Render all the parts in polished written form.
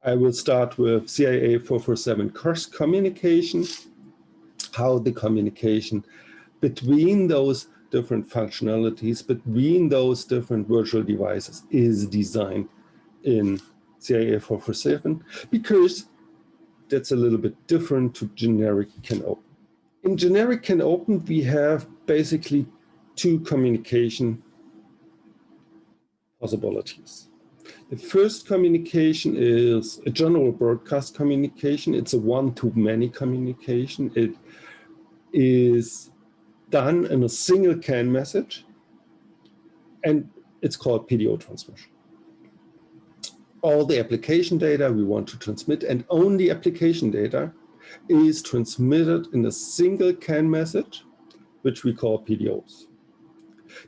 I will start with CiA 447 cross communication, how the communication between those different functionalities, between those different virtual devices is designed in CiA 447, because that's a little bit different to generic CANopen. In generic CANopen, we have basically two communication possibilities. The first communication is a general broadcast communication. It's a one-to-many communication. It is done in a single CAN message, and it's called PDO transmission. All the application data we want to transmit, and only application data, is transmitted in a single CAN message, which we call PDOs.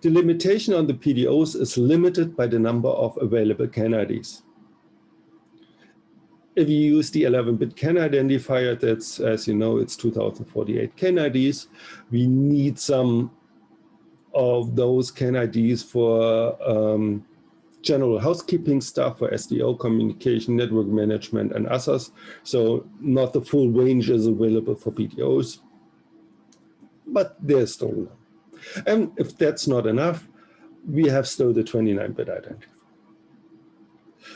The limitation on the PDOs is limited by the number of available CAN IDs. If you use the 11-bit CAN identifier, that's, as you know, it's 2048 CAN IDs. We need some of those CAN IDs for general housekeeping stuff, for SDO communication, network management, and others. So not the full range is available for PDOs, but there's still enough. And if that's not enough, we have still the 29-bit identifier.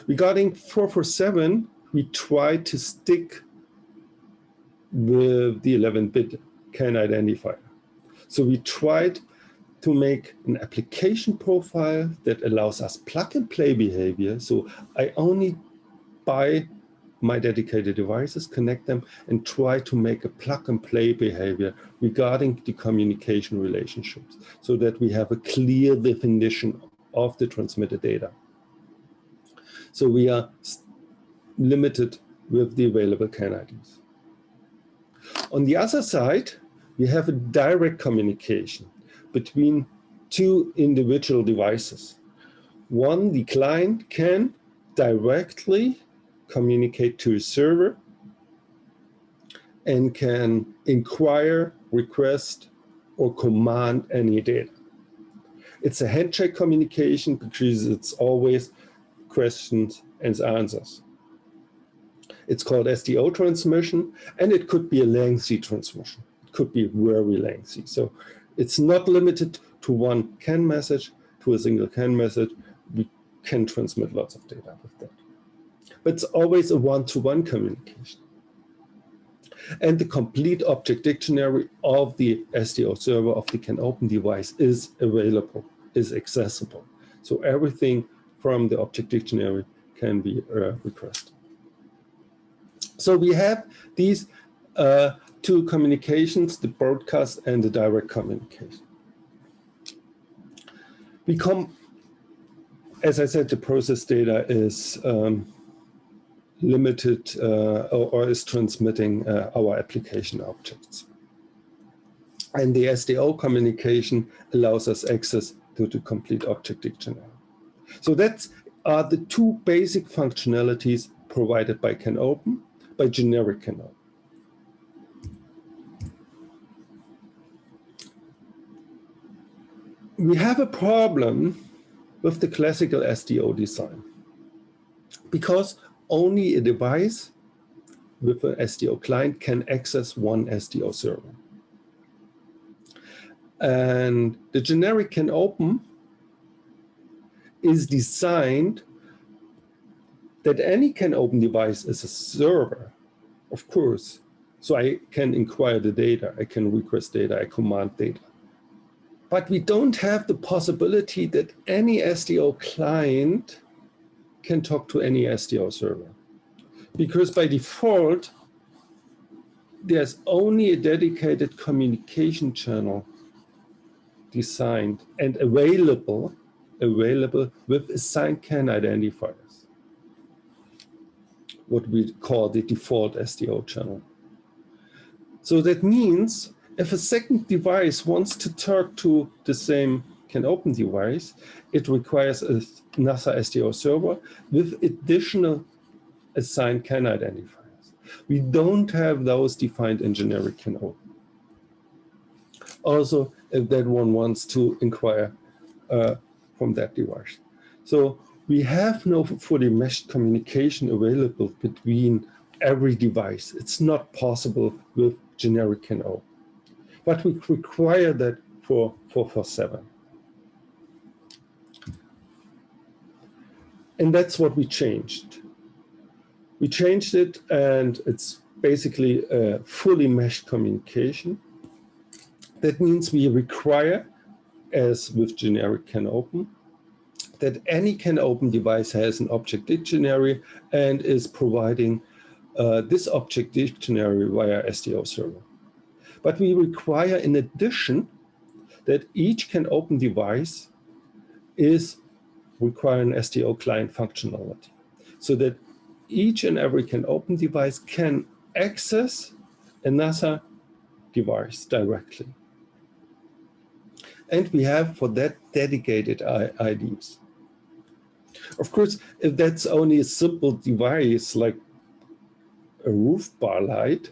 Regarding 447, we try to stick with the 11-bit CAN identifier. So we tried to make an application profile that allows us plug-and-play behavior. So I only buy my dedicated devices, connect them, and try to make a plug-and-play behavior regarding the communication relationships, so that we have a clear definition of the transmitted data. So we are limited with the available CAN IDs. On the other side, we have a direct communication between two individual devices. One, the client can directly communicate to a server and can inquire, request, or command any data. It's a handshake communication because it's always questions and answers. It's called SDO transmission, and it could be a lengthy transmission. It could be very lengthy. So it's not limited to one CAN message, to a single CAN message. We can transmit lots of data with that. But it's always a one-to-one communication. And the complete object dictionary of the SDO server of the CANopen device is available, is accessible. So everything from the object dictionary can be requested. So we have these two communications, the broadcast and the direct communication. As I said, the process data is limited or is transmitting our application objects. And the SDO communication allows us access to the complete object dictionary. So that's the two basic functionalities provided by CANopen, by generic CANopen. We have a problem with the classical SDO design, because only a device with an SDO client can access one SDO server. And the generic CANopen is designed that any CANopen device is a server, of course. So I can inquire the data, I can request data, I command data. But we don't have the possibility that any SDO client can talk to any SDO server. Because by default, there's only a dedicated communication channel designed and available with assigned CAN identifiers, what we call the default SDO channel. So that means if a second device wants to talk to the same CANopen device, it requires another SDO server with additional assigned CAN identifiers. We don't have those defined in generic CANopen. Also, if that one wants to inquire from that device. So we have no fully meshed communication available between every device. It's not possible with generic CANopen. But we require that for 447. And that's what we changed. We changed it, and it's basically a fully meshed communication. That means we require, as with generic CANopen, that any CANopen device has an object dictionary and is providing this object dictionary via SDO server. But we require, in addition, that each CANopen device is requiring SDO client functionality, so that each and every CANopen device can access another device directly. And we have for that dedicated IDs. Of course, if that's only a simple device like a roof bar light,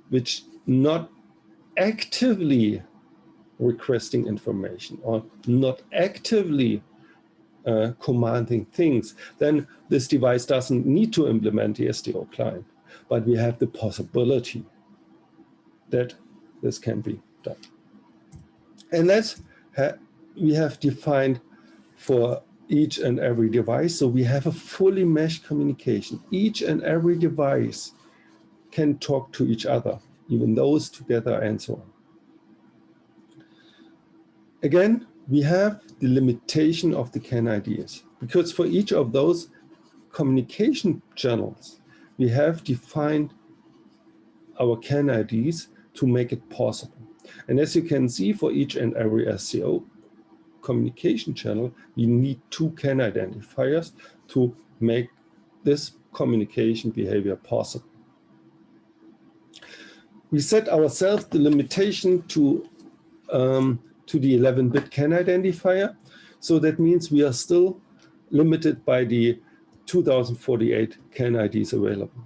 which not actively requesting information or not actively commanding things, then this device doesn't need to implement the SDO client. But we have the possibility that this can be done. And that's we have defined for each and every device. So we have a fully meshed communication. Each and every device can talk to each other, even those together and so on. Again, we have the limitation of the CAN IDs, because for each of those communication channels, we have defined our CAN IDs to make it possible. And as you can see, for each and every SCO communication channel, we need 2 CAN identifiers to make this communication behavior possible. We set ourselves the limitation to the 11-bit CAN identifier. So that means we are still limited by the 2048 CAN IDs available.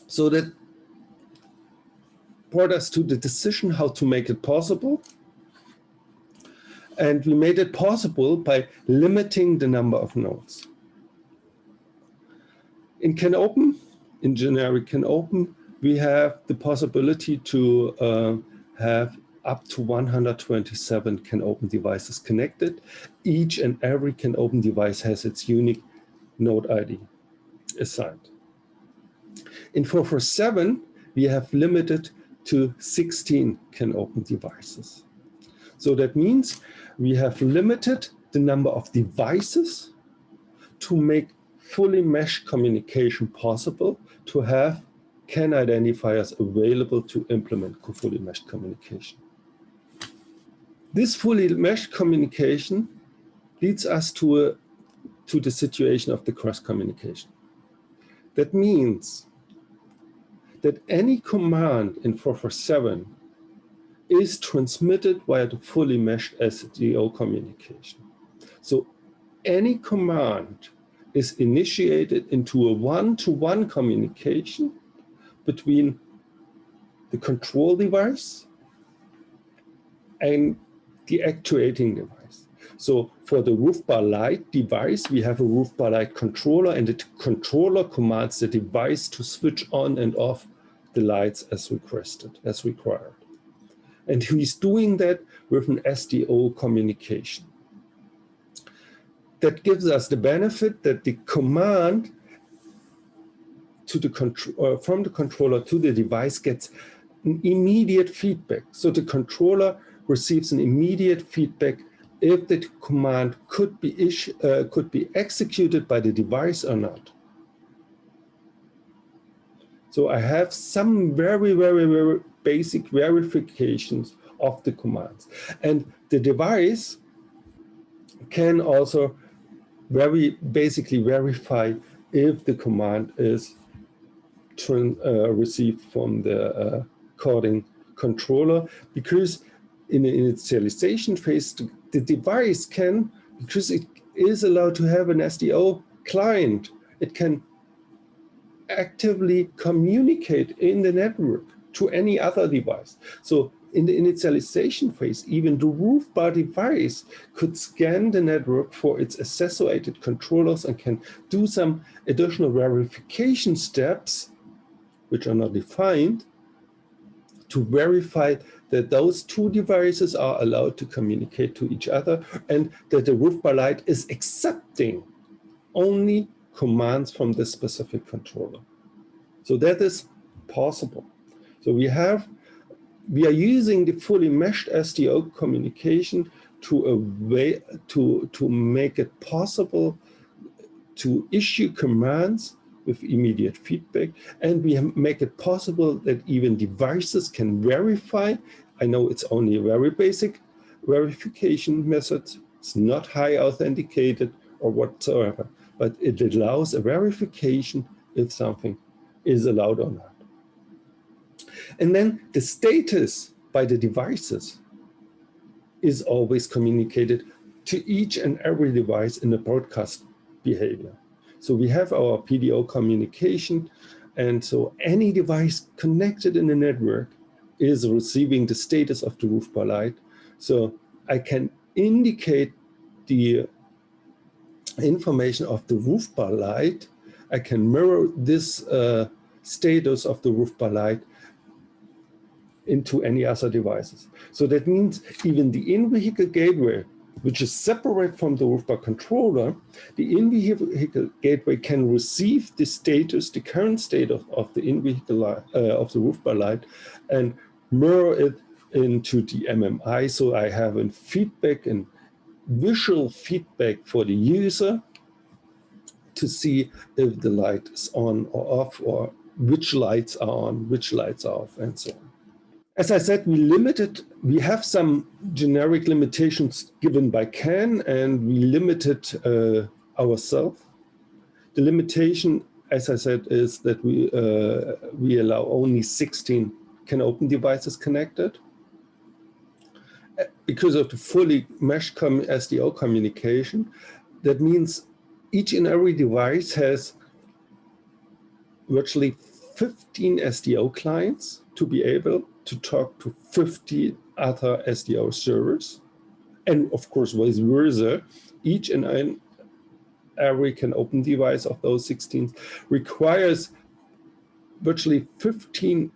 So that brought us to the decision how to make it possible. And we made it possible by limiting the number of nodes. In CANopen, in generic CANopen, we have the possibility to have up to 127 CANopen devices connected. Each and every CANopen device has its unique node ID assigned. In 447, we have limited to 16 CANopen devices. So that means we have limited the number of devices to make fully meshed communication possible, to have CAN identifiers available to implement fully meshed communication. This fully meshed communication leads us to the situation of the cross communication. That means that any command in 447 is transmitted via the fully meshed SDO communication. So any command is initiated into a one-to-one communication between the control device and the actuating device. So for the roof bar light device, we have a roof bar light controller, and the controller commands the device to switch on and off the lights as requested, as required. And he's doing that with an SDO communication. That gives us the benefit that the command to the from the controller to the device gets an immediate feedback. So the controller receives an immediate feedback if the command could be executed by the device or not. So I have some very, very, very basic verifications of the commands. And the device can also very basically verify if the command is received from the coding controller, because in the initialization phase, the device can, because it is allowed to have an SDO client, it can actively communicate in the network to any other device. So in the initialization phase, even the roof bar device could scan the network for its associated controllers and can do some additional verification steps, which are not defined, to verify that those two devices are allowed to communicate to each other and that the roof bar light is accepting only commands from this specific controller. So that is possible. So we are using the fully meshed SDO communication to make it possible to issue commands with immediate feedback, and we make it possible that even devices can verify. I know it's only a very basic verification method. It's not high authenticated or whatsoever, but it allows a verification if something is allowed or not. And then the status by the devices is always communicated to each and every device in the broadcast behavior. So we have our PDO communication, and so any device connected in the network is receiving the status of the roof bar light. So I can indicate the information of the roof bar light. I can mirror this status of the roof bar light into any other devices. So that means even the in-vehicle gateway, which is separate from the roof bar controller, the in-vehicle gateway can receive the status, the current state of the in-vehicle of the roof bar light, and mirror it into the MMI. So I have a feedback and visual feedback for the user to see if the light is on or off, or which lights are on, which lights are off, and so on. As I said, we have some generic limitations given by CAN, and we limited ourselves. The limitation, as I said, is that we allow only 16 CANopen devices connected. Because of the fully meshed SDO communication, that means each and every device has virtually 15 SDO clients to be able to talk to 50 other SDO servers. And of course, vice versa, each and every CANopen device of those 16 requires virtually 15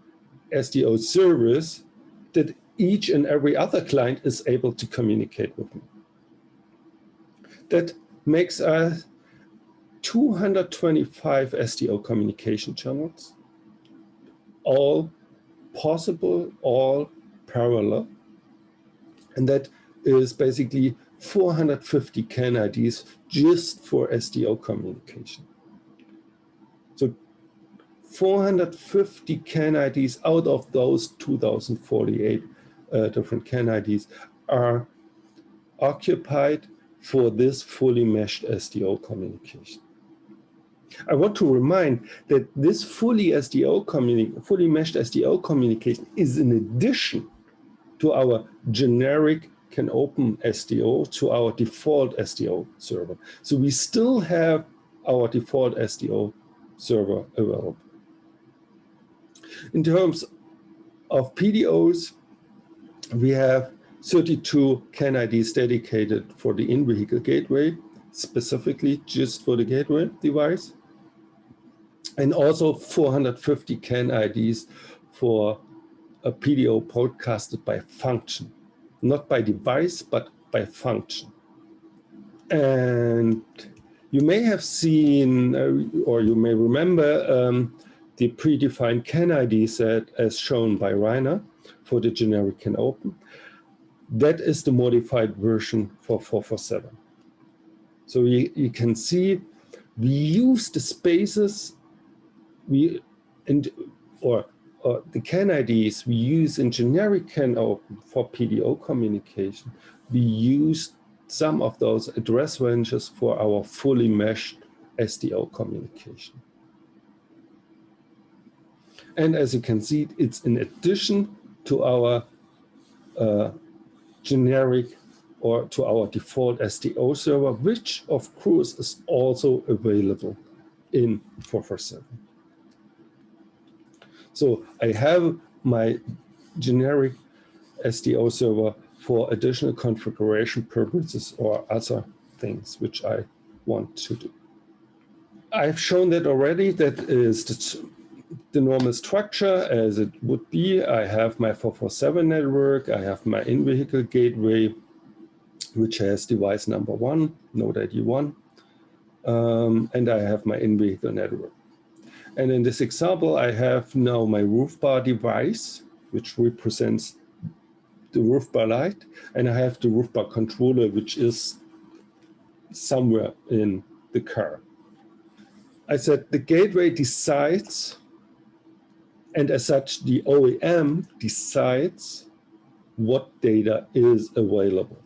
SDO servers that each and every other client is able to communicate with me. That makes us 225 SDO communication channels, all possible, all parallel. And that is basically 450 CAN IDs just for SDO communication. So 450 CAN IDs out of those 2048 different CAN IDs are occupied for this fully meshed SDO communication. I want to remind that this fully meshed SDO communication is in addition to our generic CANopen SDO, to our default SDO server. So we still have our default SDO server available. In terms of PDOs, we have 32 CAN IDs dedicated for the in-vehicle gateway, specifically just for the gateway device, and also 450 CAN IDs for a PDO broadcasted by function, not by device, but by function. And you may have seen, or you may remember, the predefined CAN ID set as shown by Rainer for the generic CANopen. That is the modified version for 447. So you can see we use the spaces or the CAN IDs we use in generic CANopen for PDO communication. We use some of those address ranges for our fully meshed SDO communication. And as you can see, it's in addition to our generic or to our default SDO server, which of course is also available in 447. So I have my generic SDO server for additional configuration purposes or other things which I want to do. I've shown that already. That is the normal structure as it would be. I have my 447 network. I have my in-vehicle gateway, which has device number 1, node ID 1. And I have my in-vehicle network. And in this example, I have now my roof bar device, which represents the roof bar light. And I have the roof bar controller, which is somewhere in the car. I said the gateway decides, and as such, the OEM decides what data is available.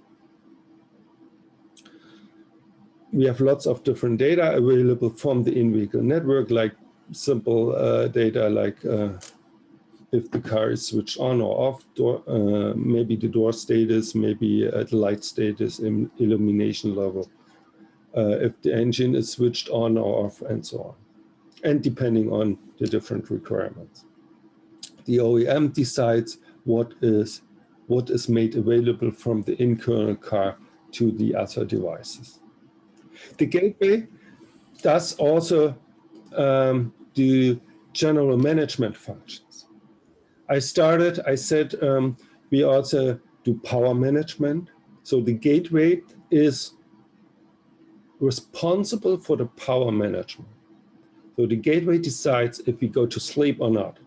We have lots of different data available from the in-vehicle network, like simple data like if the car is switched on or off, maybe the door status, maybe the light status, illumination level, if the engine is switched on or off, and so on, and depending on the different requirements. The OEM decides what is made available from the in-kernel car to the other devices. The gateway does also do general management functions. I said we also do power management. So the gateway is responsible for the power management. So the gateway decides if we go to sleep or not.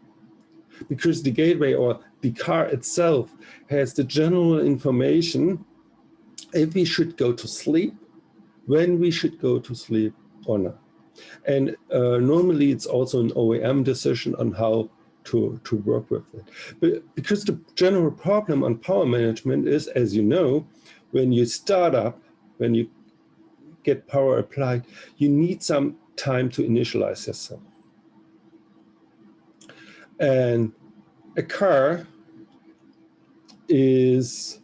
Because the gateway or the car itself has the general information if we should go to sleep, when we should go to sleep or not. And normally it's also an OEM decision on how to work with it. But because the general problem on power management is, as you know, when you start up, when you get power applied, you need some time to initialize yourself. And a car is,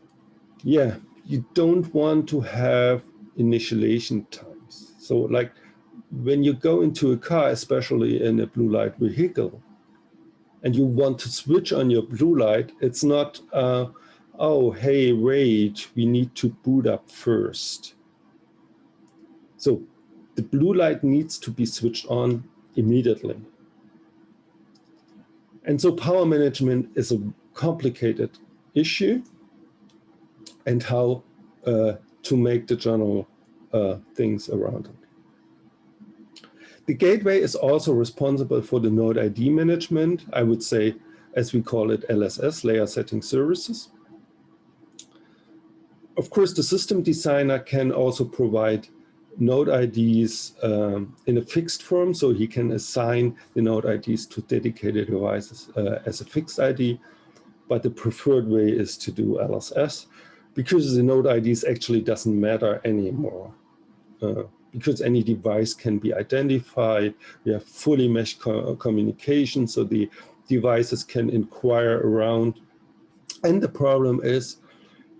yeah, you don't want to have initialization times. So like when you go into a car, especially in a blue light vehicle, and you want to switch on your blue light, it's not, oh, hey, wait, we need to boot up first. So the blue light needs to be switched on immediately. And so power management is a complicated issue, and how to make the general things around it. The gateway is also responsible for the node ID management, I would say, as we call it, LSS, layer setting services. Of course, the system designer can also provide node IDs in a fixed form, so he can assign the node IDs to dedicated devices as a fixed ID, but the preferred way is to do LSS, because the node IDs actually doesn't matter anymore. Because any device can be identified, we have fully mesh communication, so the devices can inquire around. And the problem is,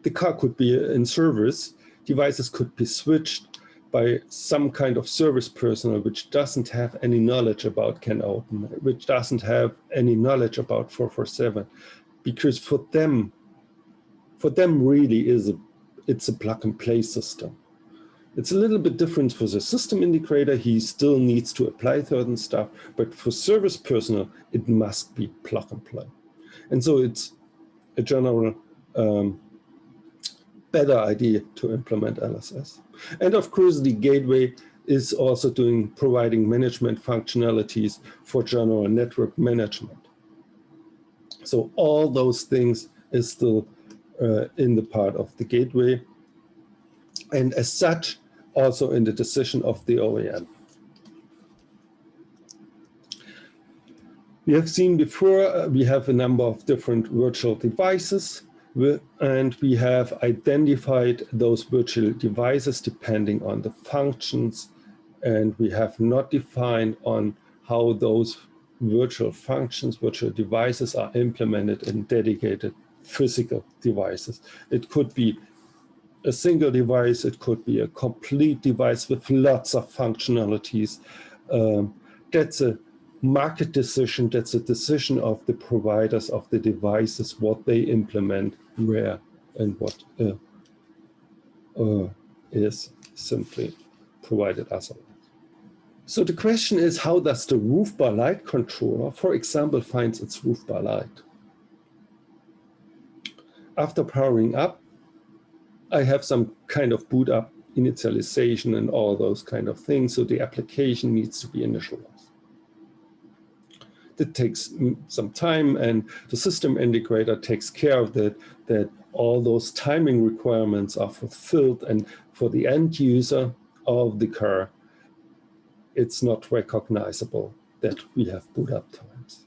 the car could be in service, devices could be switched by some kind of service personnel which doesn't have any knowledge about CANopen, which doesn't have any knowledge about 447, because for them really it's a plug and play system. It's a little bit different for the system integrator. He still needs to apply certain stuff, but for service personnel, it must be plug and play. And so it's a general better idea to implement LSS. And of course, the gateway is also providing management functionalities for general network management. So all those things is still in the part of the gateway, and as such, also in the decision of the OEM. We have seen before, we have a number of different virtual devices, and we have identified those virtual devices depending on the functions, and we have not defined on how those virtual functions, virtual devices are implemented in dedicated physical devices. It could be a single device, it could be a complete device with lots of functionalities. That's a market decision, that's a decision of the providers of the devices, what they implement where and what is simply provided as well. So the question is, how does the roof bar light controller, for example, finds its roof bar light? After powering up, I have some kind of boot up initialization and all those kind of things, so the application needs to be initialized. That takes some time, and the system integrator takes care of that all those timing requirements are fulfilled, and for the end user of the car, it's not recognizable that we have boot up times.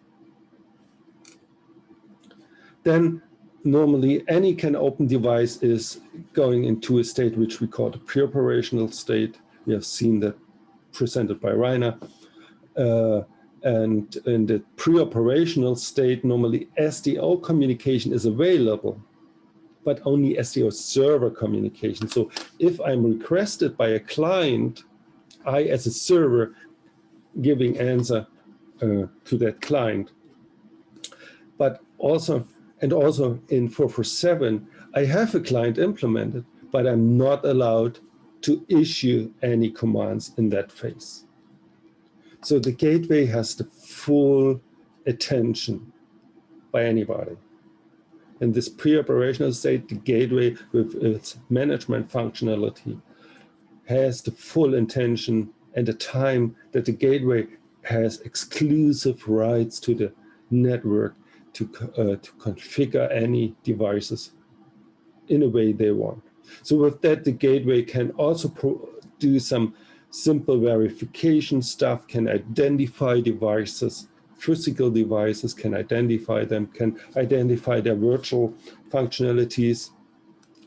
Then normally any CANopen device is going into a state which we call the pre-operational state. We have seen that presented by Rainer. And in the pre-operational state, normally SDO communication is available, but only SDO server communication. So if I'm requested by a client, I as a server giving answer to that client. But also in 447, I have a client implemented, but I'm not allowed to issue any commands in that phase. So the gateway has the full attention by anybody. In this pre-operational state, the gateway with its management functionality has the full intention and the time that the gateway has exclusive rights to the network to configure any devices in a way they want. So with that, the gateway can also do some simple verification stuff, can identify devices, physical devices, can identify them, can identify their virtual functionalities,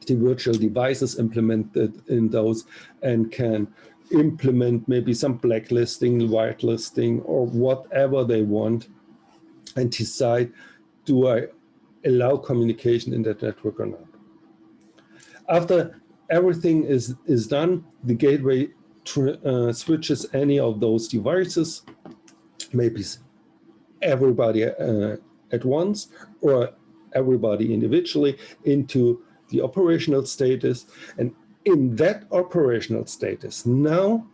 the virtual devices implemented in those, and can implement maybe some blacklisting, whitelisting, or whatever they want, and decide, do I allow communication in that network or not? After everything is done, the gateway switches any of those devices, maybe everybody at once or everybody individually, into the operational status. And in that operational status, now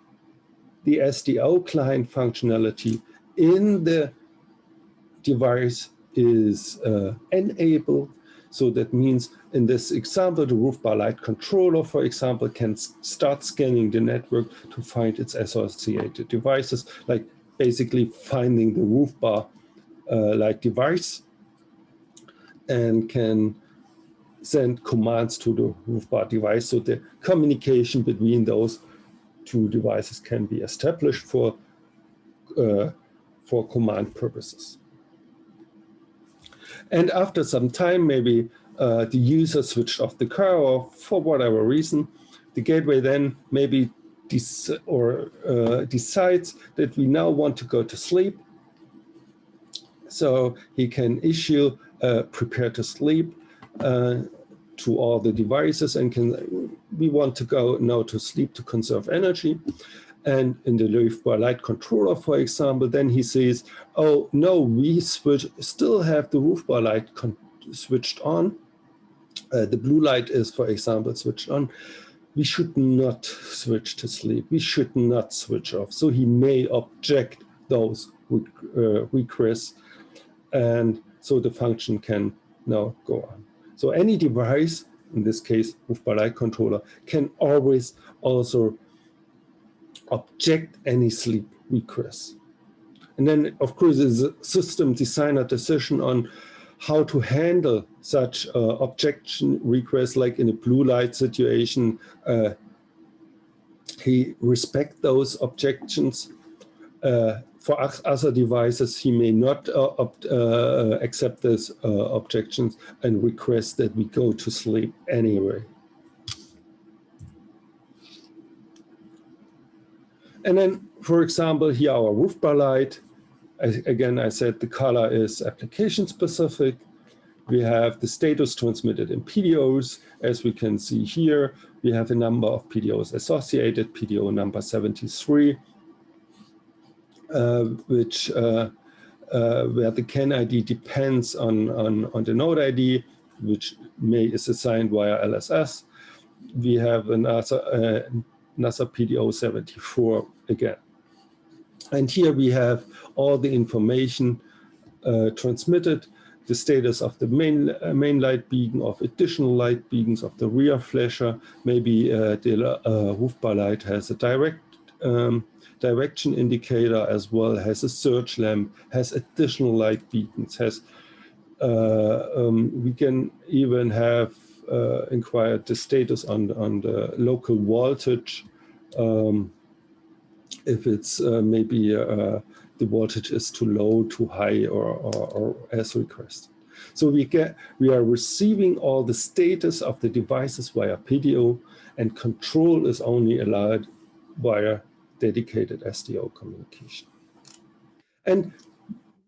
the SDO client functionality in the device is enabled. So that means in this example, the roof bar light controller, for example, can start scanning the network to find its associated devices, like basically finding the roof bar light device, and can send commands to the roof bar device. So the communication between those two devices can be established for command purposes. And after some time, maybe the user switched off the car, or for whatever reason, the gateway then maybe decides that we now want to go to sleep. So he can issue prepare to sleep to all the devices, and we want to go now to sleep to conserve energy. And in the roof bar light controller, for example, then he says, oh no, we still have the roof bar light switched on. The blue light is, for example, switched on. We should not switch to sleep. We should not switch off. So he may object those requests, and so the function can now go on. So any device, in this case, roof bar light controller, can always also object any sleep requests. And then, of course, there's a system designer decision on how to handle such objection requests, like in a blue light situation. He respects those objections. For other devices, he may not accept those objections and request that we go to sleep anyway. And then, for example, here our roof bar light. Again, I said the color is application specific. We have the status transmitted in PDOs. As we can see here, we have a number of PDOs associated, PDO number 73, where the CAN ID depends on the node ID. which is assigned via LSS. We have a NASA PDO 74 again. And here we have all the information transmitted, the status of the main light beacon, of additional light beacons, of the rear flasher. Maybe the Rufbar light has a direction indicator as well, has a search lamp, has additional light beacons, has we can even have inquired the status on the local voltage, if it's maybe the voltage is too low, too high, or as requested. So we are receiving all the status of the devices via PDO, and control is only allowed via dedicated SDO communication. And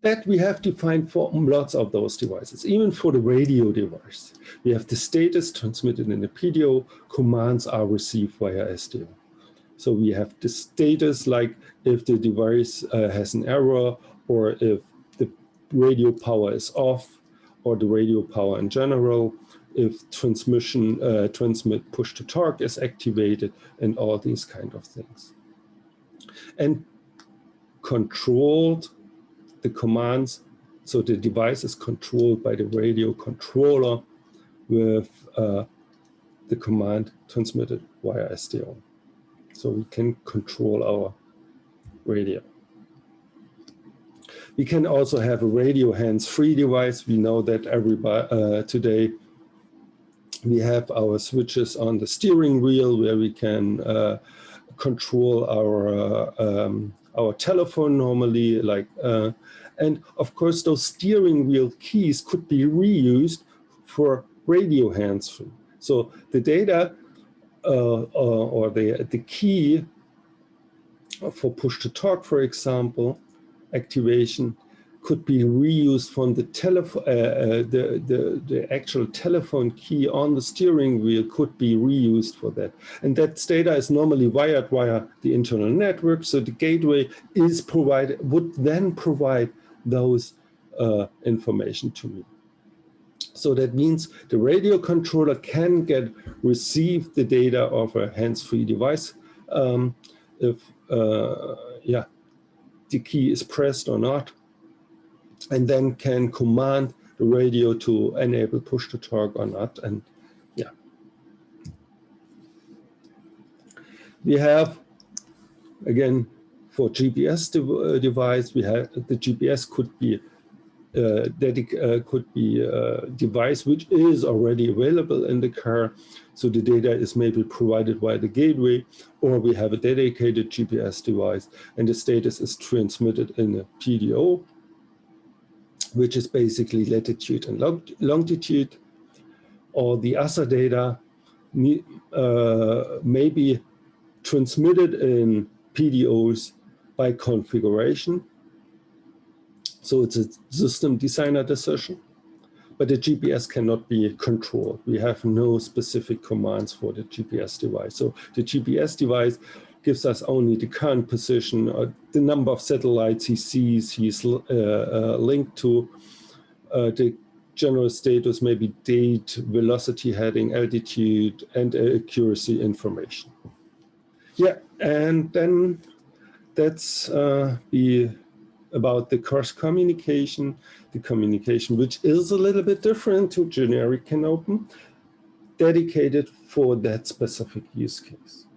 that we have defined for lots of those devices, even for the radio device. We have the status transmitted in the PDO, commands are received via SDO. So we have the status, like if the device has an error, or if the radio power is off, or the radio power in general, if transmit push to talk is activated, and all these kind of things. And controlled, the commands, so the device is controlled by the radio controller with the command transmitted via SDO. So we can control our radio. We can also have a radio hands-free device. We know that everybody today we have our switches on the steering wheel where we can control our telephone normally, like and of course those steering wheel keys could be reused for radio hands-free. So the data or the key for push to talk, for example, activation could be reused from the telephone. The actual telephone key on the steering wheel could be reused for that, and that data is normally wired via the internal network. So the gateway would then provide those information to me. So that means the radio controller can receive the data of a hands-free device if the key is pressed or not, and then can command the radio to enable push to talk or not. And yeah, we have again for GPS device, we have the GPS could be a device which is already available in the car. So the data is maybe provided via the gateway, or we have a dedicated GPS device and the status is transmitted in a PDO, which is basically latitude and longitude. Or the other data may be transmitted in PDOs by configuration. So it's a system designer decision, but the GPS cannot be controlled. We have no specific commands for the GPS device. So the GPS device gives us only the current position, the number of satellites he sees, he's linked to, the general status, maybe date, velocity heading, altitude, and accuracy information. Yeah, and then that's about the cross communication, which is a little bit different to generic CANopen, dedicated for that specific use case.